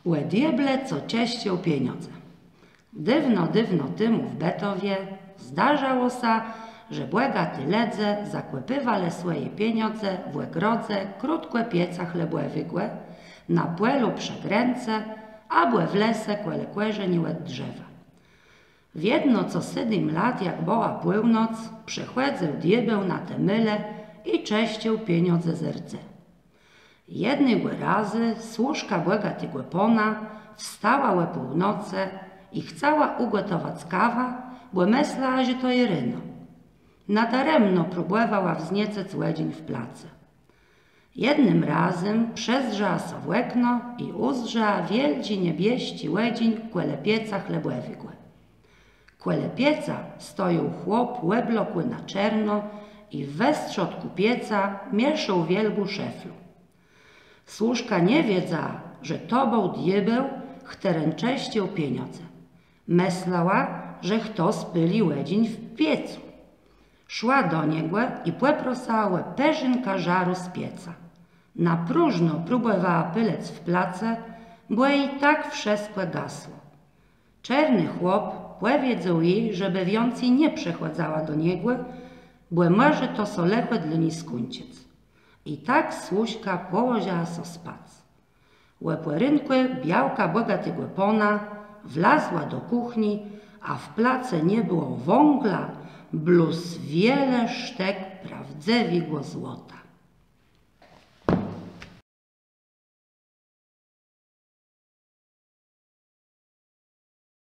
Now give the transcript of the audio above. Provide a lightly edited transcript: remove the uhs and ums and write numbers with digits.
Łe dieble, co cieścią pieniądze. Dywno tymu w Betowie zdarzało sa, że błegaty ledze zakłepywale swoje pieniądze w łegrodze krótkłe pieca chlebłewygłe, na płelu przegręce, a błe w lese kłeżeniłe drzewa. W jedno co sydym lat, jak była północ, przychłedzę diebę na te myle i cześcią pieniądze zerce. Jednego razy służka błegatego pona wstała łe północe i chcała ugotować kawa, bo myślała, że to jeryno. Nadaremno próbowała wzniecać łedzin w place. Jednym razem przezrzała so w łekno i uzrzała wielci niebieści łedzin kłele pieca chlebłewygłe. Kłele pieca stoją chłop łeblokły na czerno i w westrzodku pieca mieszał wielbu szeflu. Służka nie wiedza, że to był diebeł, chteren cześcią pieniądze. Myślała, że kto spyli łedzin w piecu. Szła do niego i płeprosała perzynka żaru z pieca. Na próżno próbowała pylec w place, bo i tak wszystko gasło. Czerny chłop powiedział jej, żeby więcej nie przechładzała do niego, bo może to solechłe dla niej skunciec. I tak służka położyła so spać. Łepłerynkę białka bogatego pona wlazła do kuchni, a w place nie było wągla, bluz wiele sztek prawdziwego złota.